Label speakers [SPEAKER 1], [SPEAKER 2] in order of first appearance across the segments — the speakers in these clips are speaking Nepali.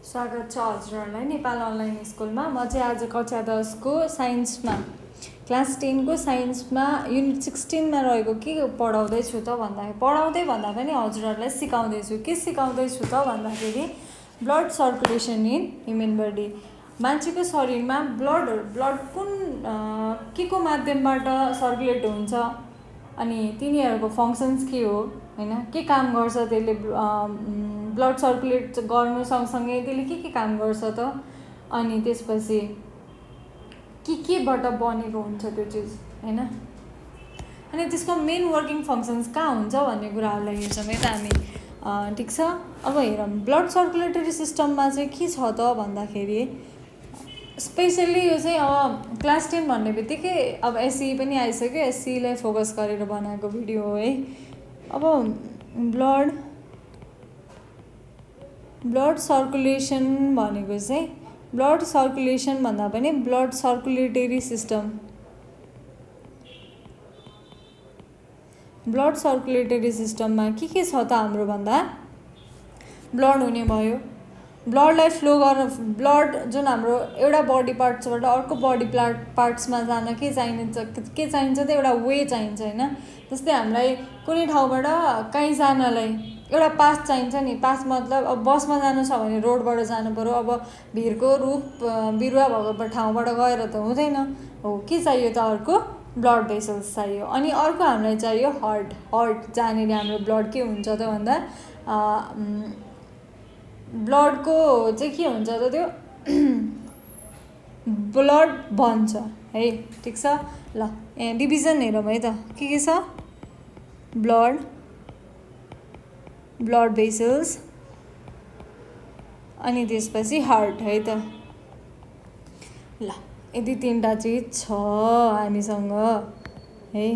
[SPEAKER 1] स्वागत छ हजुरहरूलाई नेपाल अनलाइन स्कुलमा। म चाहिँ आज कक्षा 10 को साइन्समा क्लास 10 को साइन्समा युनिट 16 मा रहेको के पढाउँदैछु त भन्दा पनि हजुरहरूलाई सिकाउँदैछु। के सिकाउँदैछु त भन्दाखेरि blood circulation in human body. मान्छेको शरीरमा ब्लड कुन के को माध्यमबाट सर्कुलेट हुन्छ अनि तिनीहरूको फङ्सन्स के हो हैन, के काम गर्छ त्यसले, ब्लड सर्कुलेट गर्नु सँगसँगै त्यसले के काम गर्छ त, अनि त्यसपछि केबाट बनेको हुन्छ त्यो चिज हैन, अनि त्यसको मेन वर्किङ फङ्सन्स कहाँ हुन्छ भन्ने कुराहरूलाई हेर्छौँ है त हामी। ठिक छ। अब हेरौँ ब्लड सर्कुलेटरी सिस्टममा चाहिँ के छ त भन्दाखेरि स्पेसल्ली यो चाहिँ अब क्लास 10 भन्ने बित्तिकै अब एसई पनि आइसक्यो। एसईलाई फोकस गरेर बनाएको भिडियो हो है। अब ब्लड सर्कुलेसन भनेको चाहिँ ब्लड सर्कुलेसन भन्दा पनि blood circulatory system, blood circulatory सिस्टममा के छ त हाम्रो भन्दा ब्लड हुने भयो। ब्लडलाई फ्लो गर्न, ब्लड जुन हाम्रो एउटा बडी पार्ट्सबाट अर्को बडी पार्ट्समा जान के चाहिन्छ त एउटा वे चाहिन्छ हैन। जस्तै हामीलाई कुनै ठाउँबाट कहीँ जानलाई एउटा पास चाहिन्छ नि। पास मतलब अब बसमा जानु छ भने रोडबाट जानु पर्यो। अब भिरको रुख बिरुवा भएको ठाउँबाट गएर त हुँदैन हो। के चाहियो त अर्को ब्लड भेसल्स चाहियो। अनि अर्को हामीलाई चाहियो हार्ट जहाँनिर हाम्रो ब्लड के हुन्छ त भन्दा ब्लडको चाहिँ के हुन्छ त त्यो ब्लड बन्छ है। ठिक छ। ल यहाँ डिभिजन हेरौँ है त के छ। ब्लड भेसल्स अनि त्यसपछि हार्ट है त। ल यदि तीनटा चिज छ हामीसँग है।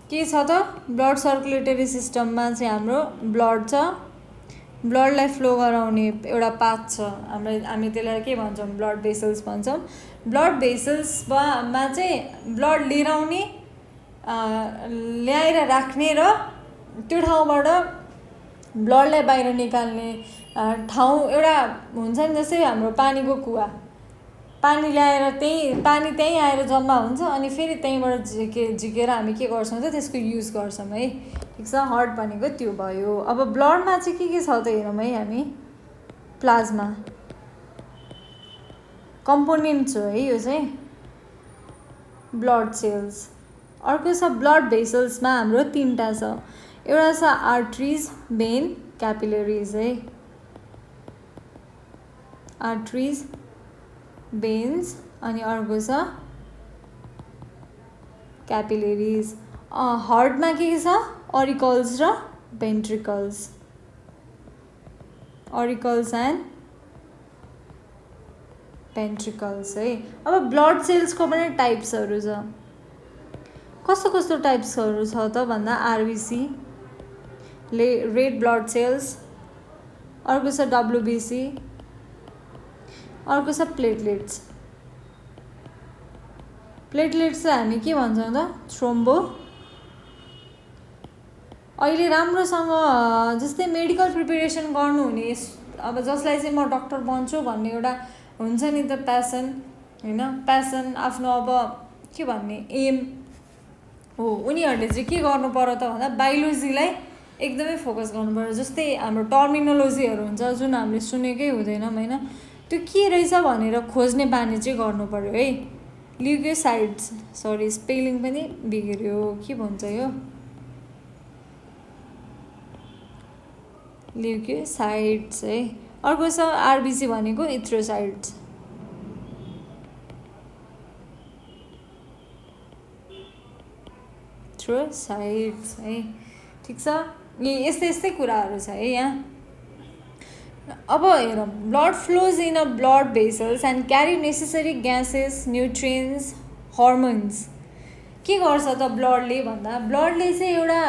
[SPEAKER 1] के छ त ब्लड सर्कुलेटरी सिस्टममा चाहिँ हाम्रो ब्लड छ। ब्लडलाई फ्लो गराउने एउटा पाथ छ। हामी त्यसलाई के भन्छौँ, ब्लड भेसल्स भन्छौँ। ब्लड भेसल्समा चाहिँ ब्लड लिएर आउने, ल्याएर राख्ने र त्यो ठाउँबाट ब्लडलाई बाहिर निकाल्ने ठाउँ एउटा हुन्छ नि। जस्तै हाम्रो पानीको कुवा, पानी ल्याएर त्यहीँ आएर जम्मा हुन्छ अनि फेरि त्यहीँबाट झिकेर हामी के गर्छौँ त त्यसको युज गर्छौँ है। ठिक छ। हार्ट भनेको त्यो भयो। अब ब्लडमा चाहिँ के छ त हेरौँ है हामी। प्लाज्मा कम्पोनेन्ट्स हो है यो चाहिँ, ब्लड सेल्स। अर्को छ ब्लड भेसल्समा हाम्रो तीनटा छ। एउटा छ आर्ट्रिज, भेन, क्यापिलरिज है। आर्ट्रिज, भेन्स अनि अर्को छ क्यापिलरिज। हार्टमा के छ, अरिकल्स र भेन्ट्रिकल्स, अरिकल्स एन्ड भेन्ट्रिकल्स है। अब ब्लड सेल्सको पनि टाइप्सहरू छ। कस्तो टाइप्सहरू छ त भन्दा आरबिसी, रेड ब्लड सेल्स, अर्को छ डब्लुबिसी, अर्को छ प्लेटलेट्स। प्लेटलेट्स चाहिँ हामी के भन्छौँ त थ्रोम्बो। अहिले राम्रोसँग जस्तै मेडिकल प्रिपेरेसन गर्नुहुने, अब जसलाई चाहिँ म डक्टर बन्छु भन्ने एउटा हुन्छ नि त प्यासन हैन, प्यासन आफ्नो अब के भन्ने एम हो, उनीहरूले चाहिँ के गर्नु पर्यो त भन्दा बायोलोजीलाई एकदमै फोकस गर्नु पर्यो। जस्तै हाम्रो टर्मिनोलोजीहरू हुन्छ जुन हामीले सुनेकै हुँदैनौँ हैन, त्यो के रहेछ भनेर खोज्ने बानी चाहिँ गर्नु पर्यो है। ल्युकोसाइट्स, सरी स्पेलिङ पनि बिग्रियो, के भन्छ यो, ल्युकोसाइट्स है। अर्को छ आरबिसी भनेको इथ्रोसाइट्स। इथ्रोसाइट्स है। ठिक छ। यस्तै कुराहरू छ है यहाँ। अब हेरौँ blood flows in a blood vessels and carry necessary gases, nutrients, hormones. के गर्छ त ब्लडले भन्दा ब्लडले चाहिँ एउटा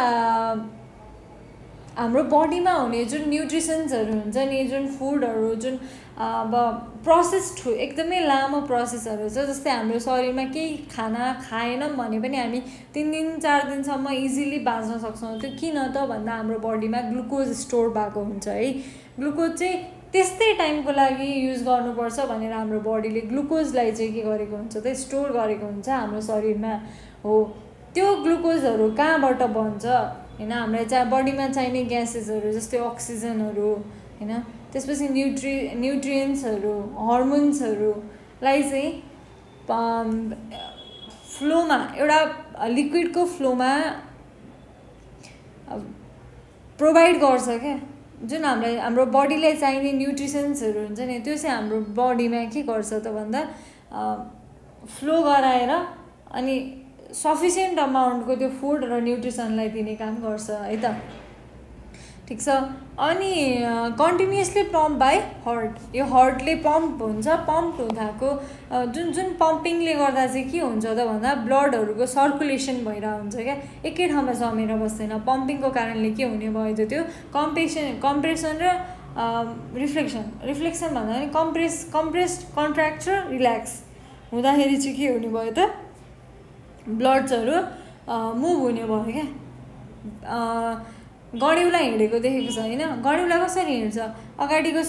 [SPEAKER 1] हाम्रो बडीमा हुने जुन न्युट्रिसन्सहरू हुन्छ नि, जुन फुडहरू, जुन अब प्रोसेस एकदमै लामो प्रोसेसहरू छ। जस्तै हाम्रो शरीरमा केही खाना खाएनौँ भने पनि हामी 3 दिन 4 दिनसम्म इजिली बाँच्न सक्छौँ। त्यो किन त भन्दा हाम्रो बडीमा ग्लुकोज स्टोर भएको हुन्छ है। ग्लुकोज चाहिँ त्यस्तै टाइमको लागि युज गर्नुपर्छ भनेर हाम्रो बडीले ग्लुकोजलाई चाहिँ के गरेको हुन्छ त स्टोर गरेको हुन्छ हाम्रो शरीरमा हो। त्यो ग्लुकोजहरू कहाँबाट बन्छ होइन, हामीलाई बडीमा चाहिने ग्यासेसहरू जस्तै अक्सिजनहरू होइन, त्यसपछि न्युट्रियन्ट्सहरू हर्मोन्सहरूलाई चाहिँ फ्लोमा एउटा लिक्विडको फ्लोमा प्रोभाइड गर्छ क्या। जुन हामीलाई हाम्रो बडीलाई चाहिने न्युट्रिसन्सहरू हुन्छ नि त्यो चाहिँ हाम्रो बडीमा के गर्छ त भन्दा फ्लो गराएर अनि सफिसियन्ट अमाउन्टको त्यो फुड र न्युट्रिसनलाई दिने काम गर्छ है त। ठिक छ। अनि कन्टिन्युसली पम्प बाई हार्ट, यो हार्टले पम्प हुन्छ। पम्प हुँदाको जुन पम्पिङले गर्दा चाहिँ के हुन्छ त भन्दा ब्लडहरूको सर्कुलेसन भइरहेको हुन्छ क्या, एकै ठाउँमा जमेर बस्दैन। पम्पिङको कारणले के हुने भयो त त्यो कम्प्रेसन र रिफ्लेक्सन भन्दा पनि कम्प्रेस्ड कन्ट्र्याक्ट र रिल्याक्स हुँदाखेरि चाहिँ के हुने भयो त ब्लड्सहरू मुभ हुने भयो क्या। गड्युला हिँडेको देखेको छ होइन, गड्युला कसरी हिँड्छ, अगाडिको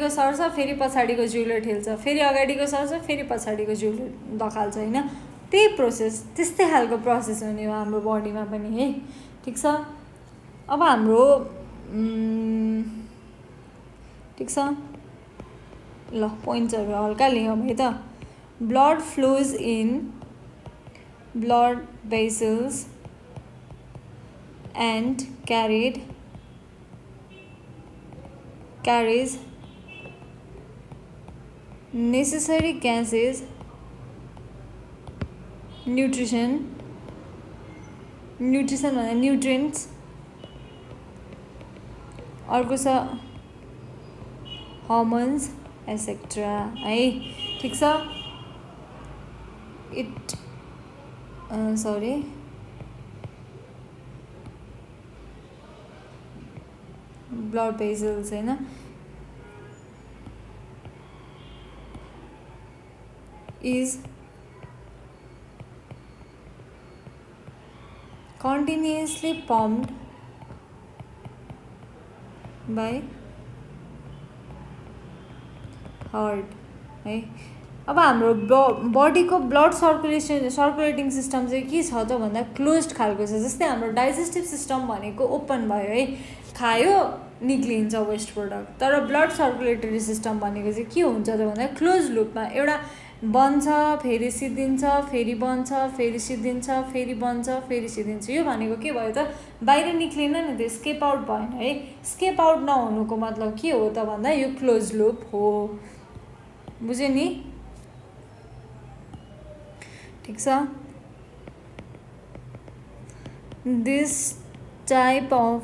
[SPEAKER 1] सर्छ फेरि पछाडिको जिउले ठेल्छ, फेरि अगाडिको सर्छ फेरि पछाडिको जिउले दखाल्छ होइन। त्यही प्रोसेस त्यस्तै खालको प्रोसेस हुने हो हाम्रो बडीमा पनि है। ठिक छ। अब हाम्रो ठिक छ ल पोइन्ट्सहरू हल्का लियौँ है त। Blood flows in blood vessels and carries necessary gases, nutrients अर्को छ hormones etc है। ठिक छ। blood vessels होइन, is continuously pumped by heart है। अब हाम्रो बडीको ब्लड सर्कुलेटिङ सिस्टम चाहिँ के छ त भन्दा क्लोज्ड खालको छ। जस्तै हाम्रो डाइजेस्टिभ सिस्टम भनेको ओपन भयो है, खायो निक्लिन्छ वेस्ट प्रोडक्ट। तर ब्लड सर्कुलेटरी सिस्टम भनेको चाहिँ के हुन्छ त भन्दा क्लोज लुपमा एउटा बन्छ फेरि सिद्धिन्छ, फेरि बन्छ फेरि सिद्धिन्छ, फेरि बन्छ फेरि सिद्धिन्छ। यो भनेको के भयो त बाहिर निक्लिन नि, त्यो स्केप आउट भएन है। स्केप आउट नहुनुको मतलब के हो त भन्दा यो क्लोज लुप हो। बुझ्यो नि। ठिक छ। This type of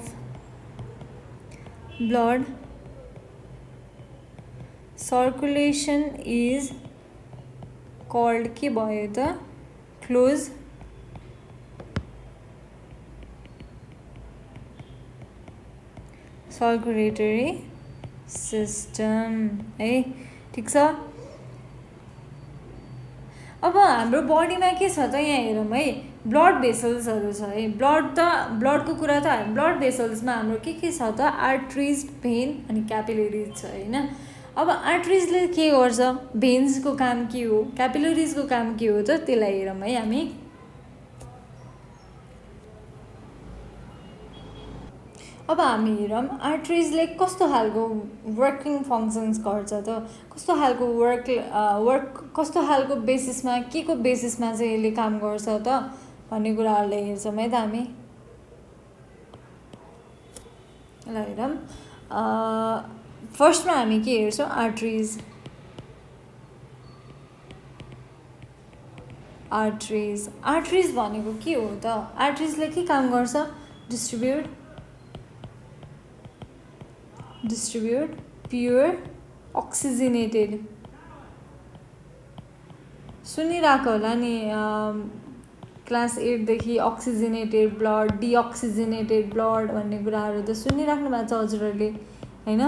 [SPEAKER 1] blood circulation is called के भयो त क्लोज सर्कुलेटरी सिस्टम है। ठिक छ। अब हाम्रो बडीमा के छ त यहाँ हेरौँ है, ब्लड भेसल्सहरू छ है। ब्लडको कुरा त ब्लड भेसल्समा हाम्रो के छ त आर्टरिज, भेन अनि क्यापिलरिज छ होइन। अब आर्टरिजले के गर्छ, भेन्सको काम के हो, क्यापिलरिजको काम के हो त त्यसलाई हेरौँ है हामी। अब हामी हेरौँ आर्टरिजले कस्तो खालको वर्किङ फङ्सन्स गर्छ त, कस्तो खालको कस्तो खालको बेसिसमा के को बेसिसमा चाहिँ यसले काम गर्छ त भन्ने कुराहरूलाई हेर्छौँ है त हामी। ल हेरौँ। फर्स्टमा हामी के हेर्छौँ, आर्टरिज भनेको के हो त, आर्टरिजले के काम गर्छ, डिस्ट्रिब्युट प्योर अक्सिजनेटेड, सुनिरहेको होला नि क्लास 8 देखि अक्सिजनेटेड ब्लड, डिअक्सिजनेटेड ब्लड भन्ने कुराहरू त सुनिराख्नु भएको छ हजुरहरूले होइन।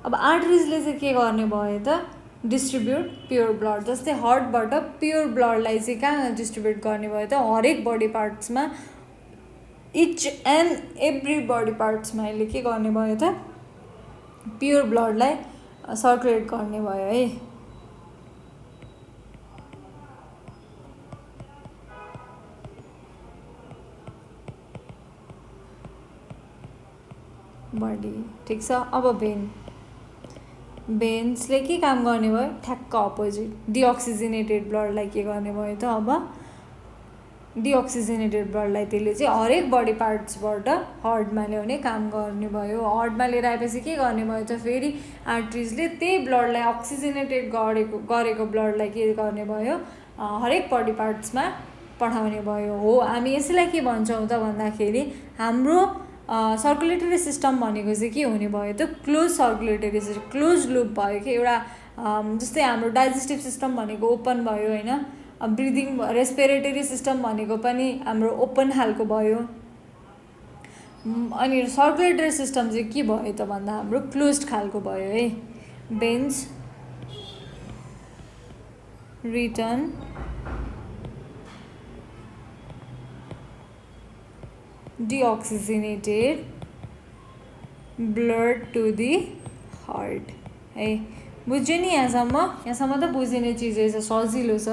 [SPEAKER 1] अब आर्टरिजले चाहिँ के गर्ने भयो त डिस्ट्रिब्युट प्योर ब्लड जस्तै हार्टबाट प्योर ब्लडलाई चाहिँ कहाँ डिस्ट्रिब्युट गर्ने भयो त हरेक बडी पार्ट्समा इच एन्ड एभ्री बडी पार्ट्समा यसले के गर्ने भयो त प्योर ब्लडलाई सर्कुलेट गर्ने भयो है बडी ठिक छ अब भेन्सले के काम गर्ने भयो ठ्याक्क अपोजिट डिअक्सिजनेटेड ब्लडलाई के गर्ने भयो त अब डिअक्सिजनेटेड ब्लडलाई त्यसले चाहिँ हरेक बडी पार्ट्सबाट हार्टमा ल्याउने काम गर्ने भयो हार्टमा लिएर आएपछि के गर्ने भयो त फेरि आर्टरिजले त्यही ब्लडलाई अक्सिजनेटेड गरेको ब्लडलाई के गर्ने भयो हरेक बडी पार्ट्समा पठाउने भयो हो हामी यसैलाई के भन्छौँ त भन्दाखेरि हाम्रो सर्कुलेटरी सिस्टम भनेको चाहिँ के हुने भयो त close circulatory system close loop भयो कि एउटा जस्तै हाम्रो डाइजेस्टिभ सिस्टम भनेको ओपन भयो होइन ब्रिदिङ रेस्पिरेटरी सिस्टम भनेको पनि हाम्रो ओपन खालको भयो अनि सर्कुलेटरी सिस्टम चाहिँ के भयो त भन्दा हाम्रो क्लोज्ड खालको भयो है veins return deoxygenated blood to the heart है बुझ्यो नि यहाँसम्म त बुझिने चिजै छ सजिलो छ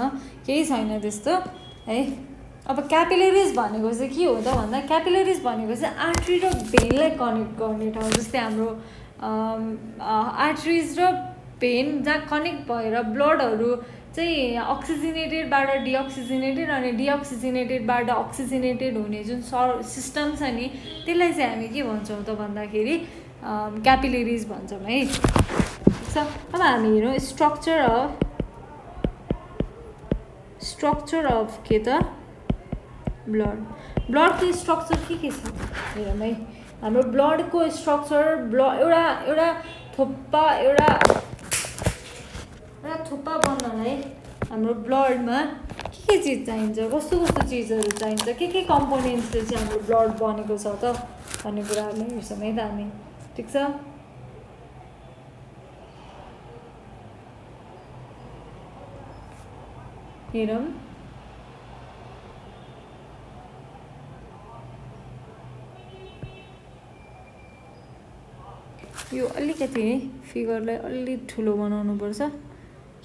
[SPEAKER 1] केही छैन त्यस्तो है अब क्यापिलरिज भनेको चाहिँ के हो त भन्दा क्यापिलरिज भनेको चाहिँ आर्ट्री र भेनलाई कनेक्ट गर्ने ठाउँ जस्तै हाम्रो आर्ट्रिज र भेन जहाँ कनेक्ट भएर ब्लडहरू चाहिँ अक्सिजनेटेडबाट डिअक्सिजनेटेड अनि डिअक्सिजनेटेडबाट अक्सिजनेटेड हुने जुन सिस्टम छ नि त्यसलाई चाहिँ हामी के भन्छौँ त भन्दाखेरि क्यापिलरिज भन्छौँ है ठिक छ अब हामी हेरौँ स्ट्रक्चर अफ के त ब्लडको स्ट्रक्चर के छ हेरौँ है हाम्रो ब्लडको स्ट्रक्चर एउटा थुप्पा बन्नलाई हाम्रो ब्लडमा के चिज चाहिन्छ कस्तो चिजहरू चाहिन्छ के कम्पोनेन्ट्सले चाहिँ हाम्रो ब्लड बनेको छ त भन्ने कुराहरूलाई हेर्छौँ है त हामी ठिक छ हेरौँ यो अलिकति फिगरलाई अलि ठुलो बनाउनु पर्छ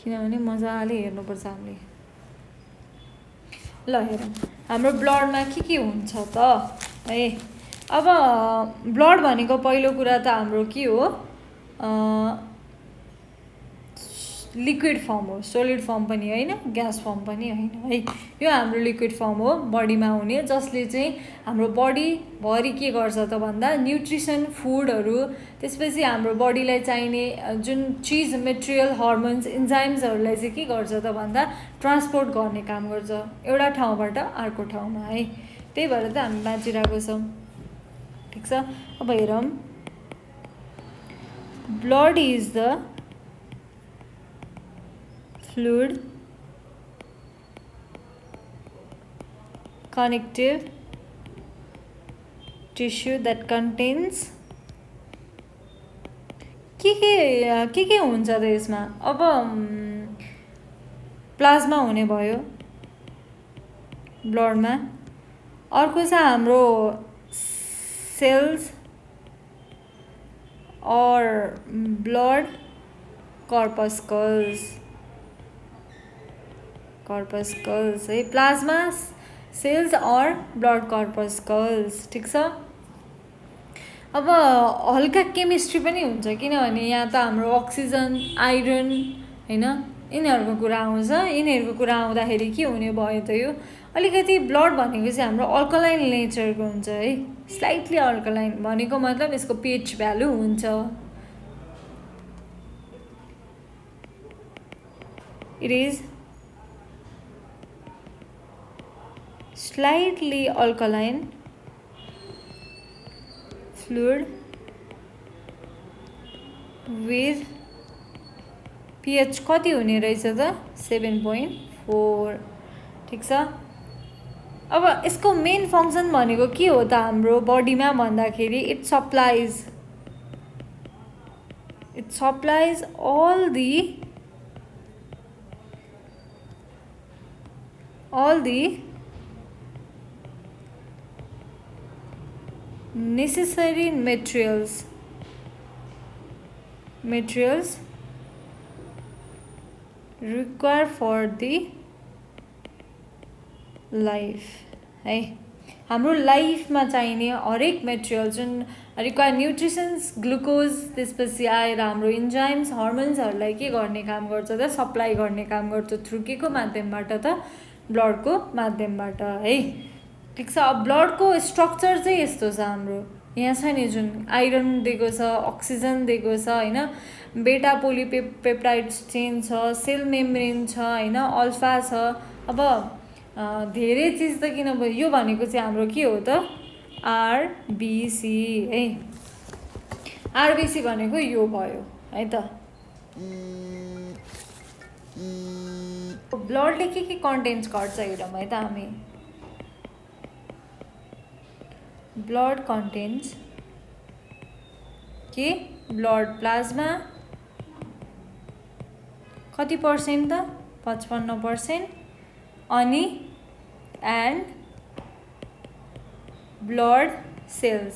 [SPEAKER 1] किनभने मजाले हेर्नुपर्छ हामीले ल हेरौँ हाम्रो ब्लडमा के हुन्छ त है अब ब्लड भनेको पहिलो कुरा त हाम्रो के हो लिक्विड फर्म हो सोलिड फर्म पनि होइन ग्यास फर्म पनि होइन है यो हाम्रो लिक्विड फर्म हो बडीमा हुने जसले चाहिँ हाम्रो बडीभरि के गर्छ त भन्दा न्युट्रिसन फुडहरू त्यसपछि हाम्रो बडीलाई चाहिने जुन चिज मेटेरियल हर्मोन्स इन्जाइम्सहरूलाई चाहिँ के गर्छ त भन्दा ट्रान्सपोर्ट गर्ने काम गर्छ एउटा ठाउँबाट अर्को ठाउँमा है त्यही भएर त हामी बाँचिरहेको छौँ ठिक छ अब हेरौँ blood is the fluid connective tissue that contains के हुन्छ त यसमा अब प्लाज्मा हुने भयो ब्लडमा अर्को छ हाम्रो सेल्स और ब्लड कर्पस्कल्स है प्लाज्मा सेल्स और ब्लड कर्पस्कल्स ठिक छ अब हल्का केमिस्ट्री पनि हुन्छ किनभने यहाँ त हाम्रो अक्सिजन आइरन हैन यिनीहरूको कुरा आउँछ यिनीहरूको कुरा आउँदाखेरि के हुने भयो त यो अलिकति ब्लड भनेको चाहिँ हाम्रो अल्कलाइन नेचरको हुन्छ है स्लाइटली अल्कलाइन भनेको मतलब यसको pH भ्यालु हुन्छ it is slightly alkaline fluid with pH कति हुने रहेछ त 7.4 ठिक छ अब यसको मेन फङ्सन भनेको के हो त हाम्रो बडीमा भन्दाखेरि it it supplies all the necessary materials required for the life है हाम्रो लाइफमा चाहिने हरेक मेटेरियल जुन रिक्वायर न्युट्रिसन्स ग्लुकोज त्यसपछि आएर हाम्रो इन्जाइम्स हर्मोन्सहरूलाई के गर्ने काम गर्छ त सप्लाई गर्ने काम गर्छ थ्रु के को माध्यमबाट त ब्लडको माध्यमबाट है ठिक छ अब ब्लडको स्ट्रक्चर चाहिँ यस्तो छ हाम्रो यहाँ छ नि जुन आइरन दिएको छ अक्सिजन दिएको छ हैन बेटा पोलिपेप्टाइड चेन छ सेल मेम्ब्रेन छ हैन अल्फा छ अब धेरै चीज त किन भयो यो भनेको चाहिँ हाम्रो के हो त आरबीसी है आरबीसी भनेको यो भयो है त ब्लडले के कन्टेन्ट्स गर्छ हेरौँ है त हामी ब्लड कन्टेन्ट्स के ब्लड प्लाज्मा कति पर्सेन्ट त 55% अनि एन्ड ब्लड सेल्स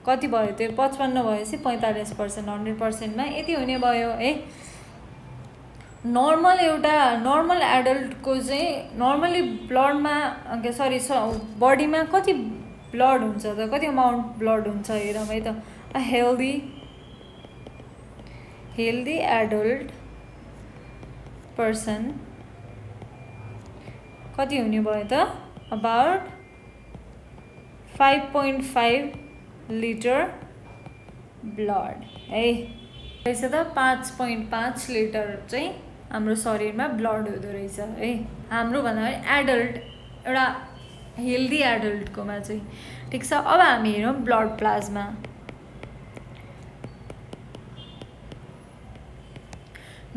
[SPEAKER 1] कति भयो त्यो 55 भएपछि 45% 100% मा यति हुने भयो है नर्मल एउटा नर्मल एडल्टको चाहिँ नर्मली ब्लडमा सरी बडीमा कति ब्लड हुन्छ त कति अमाउन्ट ब्लड हुन्छ हेरौँ है त अ हेल्दी एडल्ट पर्सन कति हुने भयो त अबाउट 5.5 लिटर ब्लड है रहेछ त 5.5 लिटर चाहिँ हाम्रो शरीरमा ब्लड हुँदो रहेछ है हाम्रो भन्दा एडल्ट एउटा हेल्दी एडल्टकोमा चाहिँ ठिक छ अब हामी हेरौँ ब्लड प्लाज्मा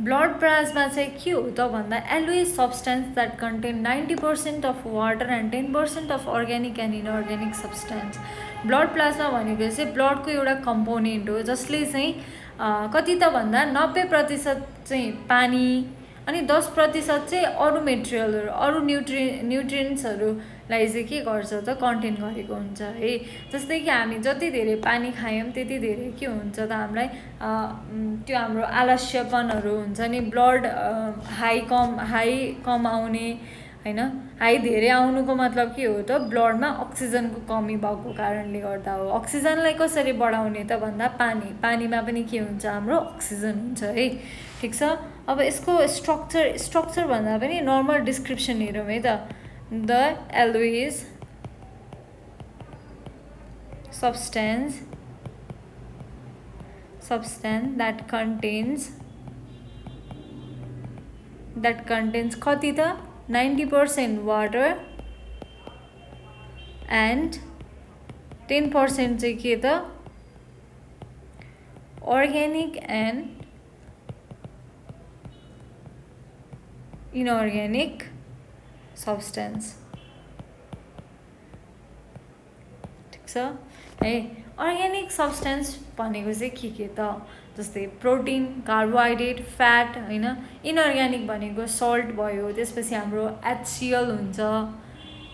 [SPEAKER 1] ब्लड प्लाज्मा चाहिँ के हो त भन्दा yellowish substance that contain 90% of water and 10% of organic and inorganic substance blood plasma भनेको चाहिँ ब्लडको एउटा कम्पोनेन्ट हो जसले चाहिँ कति त भन्दा 90% चाहिँ पानी अनि 10% चाहिँ अरू मेटेरियलहरू अरू न्युट्रिएन्ट्सहरूलाई चाहिँ के गर्छ त कन्टेन गरेको हुन्छ है जस्तै कि हामी जति धेरै पानी खायौँ त्यति धेरै के हुन्छ त हामीलाई त्यो हाम्रो आलस्यपनहरू हुन्छ नि ब्लड हाई कम आउने हैन हाई धेरै आउनुको मतलब के हो त ब्लडमा अक्सिजनको कमी भएको कारणले गर्दा हो अक्सिजनलाई कसरी बढाउने त भन्दा पानीमा पनि के हुन्छ हाम्रो अक्सिजन हुन्छ है ठिक छ अब यसको स्ट्रक्चर भन्दा पनि नर्मल डिस्क्रिप्सन हेरौँ है त द एलोइज substance that contains कति त 90% water and 10% चाहिँ के त organic and inorganic substance ठीक छ है अर्ग्यानिक सब्सटेन्स भनेको चाहिँ के त जस्तै प्रोटिन कार्बोहाइड्रेट फ्याट हैन इनअर्ग्यानिक भनेको सल्ट भयो त्यसपछि हाम्रो HCl हुन्छ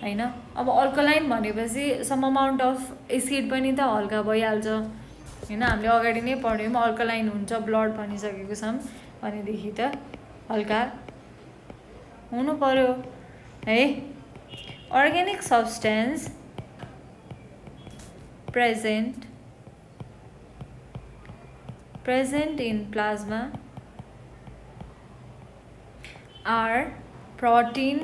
[SPEAKER 1] हैन अब अल्कलाइन भनेपछि सम अमाउन्ट अफ एसिड पनि त हल्का भइहाल्छ हैन हामीले अगाडि नै पढ्यौं अल्कलाइन हुन्छ ब्लड भनिसकेको छौं भनेदेखि त हल्का हुनु पर्यो है organic substance present in plasma are protein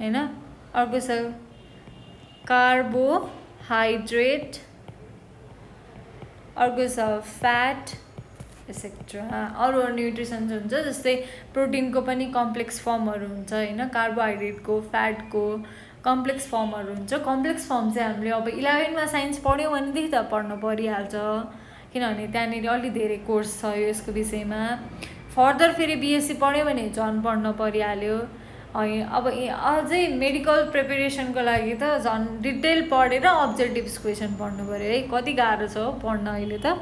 [SPEAKER 1] हैन अर्को छ कार्बोहाइड्रेट अर्को छ फ्याट एक्सेट्रा अरू न्युट्रिसन्स हुन्छ जस्तै प्रोटिनको पनि कम्प्लेक्स फर्महरु हुन्छ हैन कार्बोहाइड्रेटको फ्याटको कम्प्लेक्स फर्महरु हुन्छ कम्प्लेक्स फर्म चाहिँ हामीले अब 11 मा साइन्स पढ्यौं भनेदेखि त पढ्न परिहाल्छ किनभने त्यहाँनेरि अलि धेरै कोर्स छ यसको विषयमा फर्दर फेरि बीएससी पढ्यो भने झन् पढ्न परिहाल्यो अब अझै मेडिकल प्रिपेरेसनको लागि त झन् डिटेल पढेर अब्जेक्टिभ्स क्वेसन पढ्नु पऱ्यो है। कति गाह्रो छ हो पढ्न अहिले त,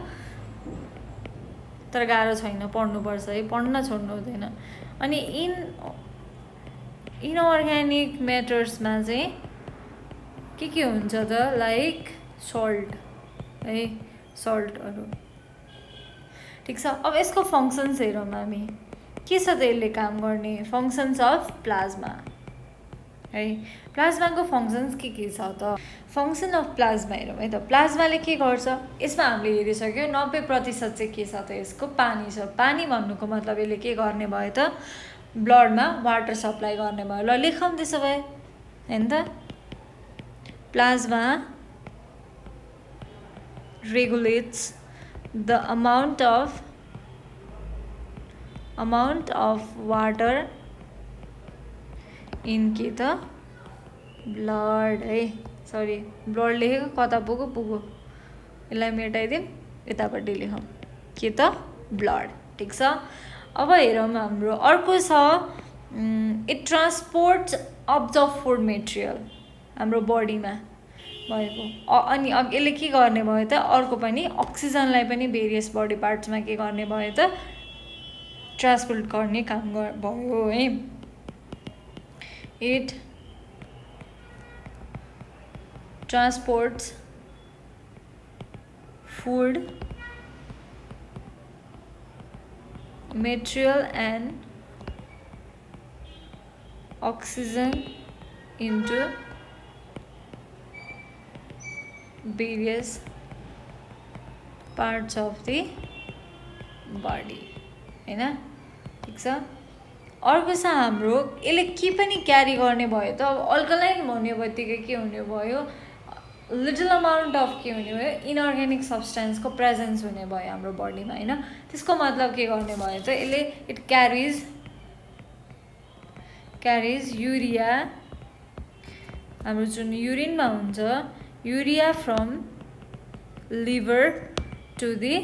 [SPEAKER 1] तर गाह्रो छैन, पढ्नुपर्छ है, पढ्न छोड्नु हुँदैन। अनि इनअर्ग्यानिक म्याटर्समा चाहिँ के हुन्छ त, लाइक सल्ट है, सल्टहरू। ठिक छ। अब यसको फङ्सन्स हेरौँ हामी, के छ त यसले काम गर्ने, फङ्सन्स अफ प्लाज्मा है। प्लाज्माको फङ्सन्स के छ त, फङ्सन अफ प्लाज्मा हेरौँ है त। प्लाज्माले के गर्छ, यसमा हामीले हेरिसक्यो 90% चाहिँ के छ त यसको, पानी छ। पानी भन्नुको मतलब यसले के गर्ने भयो त, ब्लडमा वाटर सप्लाई गर्ने भयो। ल लेखौँ त्यसो भए हैन त, plasma regulates the amount of water in के त ब्लड है, सरी ब्लड लेखेको कता पुगो यसलाई मेटाइदिउँ, यतापट्टि लेखौँ के त ब्लड। ठिक छ। अब हेरौँ हाम्रो अर्को छ, इट ट्रान्सपोर्ट्स अब्जर्भ फुड मेटेरियल हाम्रो बडीमा भएको। अनि यसले के गर्ने भयो त, अर्को पनि अक्सिजनलाई पनि भेरियस बडी पार्ट्समा के गर्ने भयो त, ट्रान्सपोर्ट गर्ने काम भयो है। It transports food material and oxygen into various parts of the body हैन। ठिक छ। अर्को छ हाम्रो, यसले के पनि क्यारी गर्ने भयो त, अब अल्कलाइन भन्ने बित्तिकै के हुने भयो, लिटल अमाउन्ट अफ के हुने भयो, इनअर्ग्यानिक सब्सटेन्सको प्रेजेन्स हुने भयो हाम्रो बडीमा हैन। त्यसको मतलब के गर्ने भयो त, यसले इट क्यारिज युरिया, हाम्रो जुन युरिनमा हुन्छ, urea from liver to the,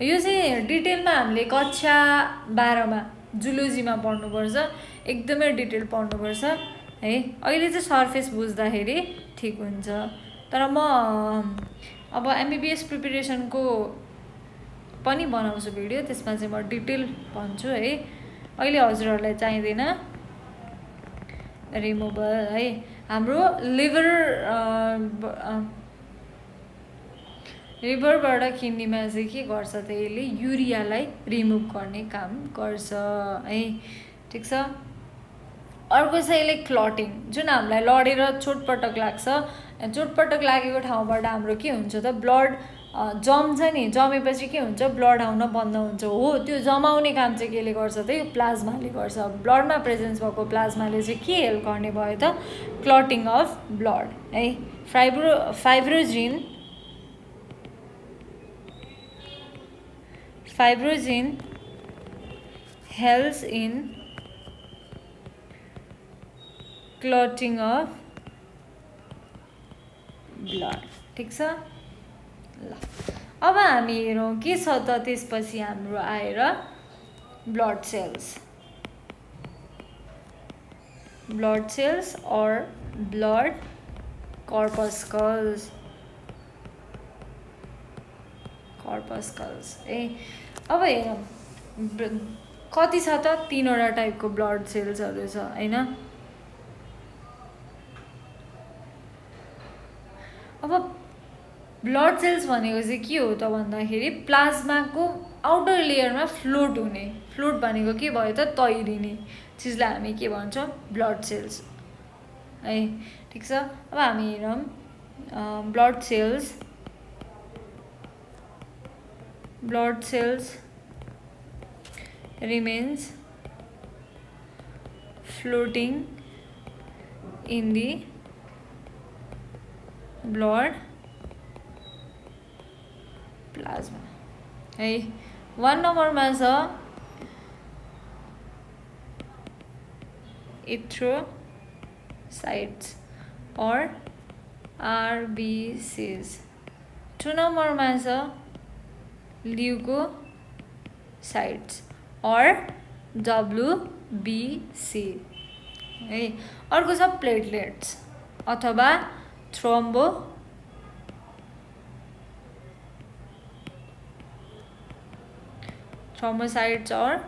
[SPEAKER 1] यो चाहिँ डिटेलमा हामीले कक्षा 12मा जुलोजीमा पढ्नुपर्छ, एकदमै डिटेल पढ्नुपर्छ है। अहिले चाहिँ सर्फेस बुझ्दाखेरि ठिक हुन्छ, तर म अब एमबिबिएस प्रिपेरेसनको पनि बनाउँछु भिडियो, त्यसमा चाहिँ म डिटेल भन्छु है। अहिले हजुरहरूलाई चाहिँदैन रिमुभल है। हाम्रो लिभरबाट किडनीमा चाहिँ के गर्छ त, यसले युरियालाई रिमुभ गर्ने काम गर्छ है। ठिक छ। अर्को छ यसले क्लटिङ, जुन हामीलाई लडेर चोटपटक लाग्छ, चोटपटक लागेको ठाउँबाट हाम्रो के हुन्छ त, ब्लड जम्छ नि, जमेपछि के हुन्छ, ब्लड आउन बन्द हुन्छ। हो, त्यो जमाउने काम चाहिँ केले गर्छ त, यो प्लाज्माले गर्छ। ब्लडमा प्रेजेन्स भएको प्लाज्माले चाहिँ के हेल्प गर्ने भयो त, क्लटिङ अफ ब्लड है। फाइब्रोजिन helps in clotting of blood. ठिक छ। ल अब हामी हेरौँ के छ त, त्यसपछि हाम्रो आएर ब्लड सेल्स और ब्लड कर्पस्कल्स है। अब हेरौँ कति छ त, 3वटा टाइपको ब्लड सेल्सहरू छ हैन। अब ब्लड सेल्स भनेको चाहिँ के हो त भन्दाखेरि, प्लाज्माको आउटर लेयरमा फ्लोट हुने, फ्लोट भनेको के भयो त, तैरिने चिजलाई हामी के भन्छौँ, ब्लड सेल्स है। ठिक छ। अब हामी हेरौँ blood cells remains floating in the blood plasma है। 1 नम्बरमा छ erythrocytes or RBCs, 2 नम्बरमा छ leukocytes or WBC है। अर्को छ प्लेटलेट्स अथवा thrombocytes or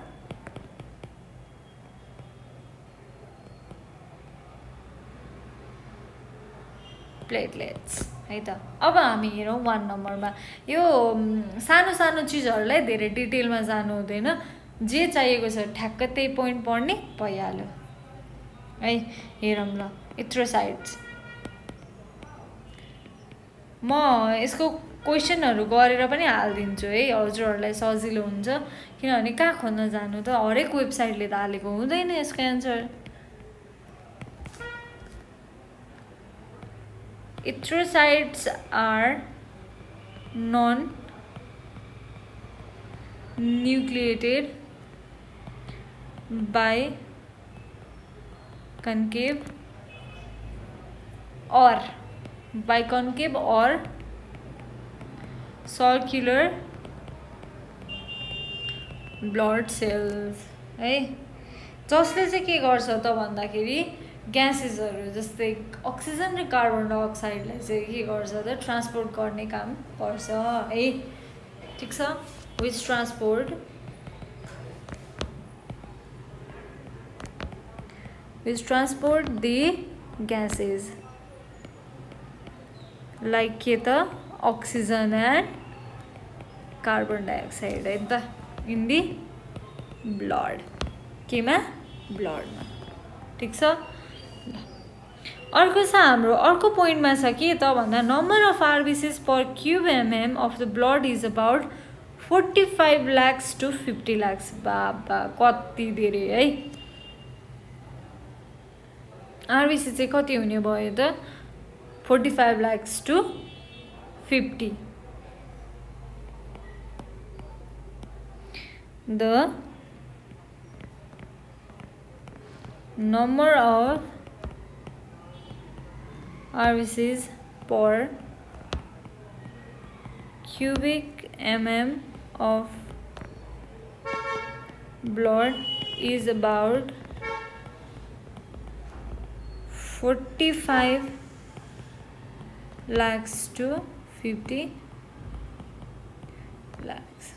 [SPEAKER 1] प्लेटलेट्स है त। अब हामी हेरौँ 1 नम्बरमा। यो सानो सानो चिजहरूलाई धेरै डिटेलमा जानु हुँदैन, जे चाहिएको छ ठ्याक्क त्यही पोइन्ट पढ्ने भइहाल्यो है। हेरौँ ल, इथ्रोसाइट्स। म यसको क्वेसनहरू गरेर पनि हालिदिन्छु है, हजुरहरूलाई सजिलो हुन्छ, किनभने कहाँ खोज्न जानु त, हरेक वेबसाइटले त हालेको हुँदैन यसको answer. Erythrocytes are non-nucleated biconcave or circular blood cells है, जसले चाहिँ के गर्छ त भन्दाखेरि ग्यासेसहरू जस्तै अक्सिजन र कार्बन डाइअक्साइडलाई चाहिँ के गर्छ त ट्रान्सपोर्ट गर्ने काम गर्छ है। ठिक छ, which transport the gases like के त अक्सिजन एन्ड कार्बन डाइअक्साइड है त इन दी ब्लड, केमा ब्लडमा। ठिक छ। अर्को छ हाम्रो अर्को पोइन्टमा छ के त भन्दा number of RBCs per cube mm of the blood is about 45 lakhs to 50 lakhs। बाबा कति धेरै है। आरबिसी चाहिँ कति हुने भयो त 45 lakhs to 50। The number of RBCs per cubic mm of blood is about 45 lakhs to 50 lakhs।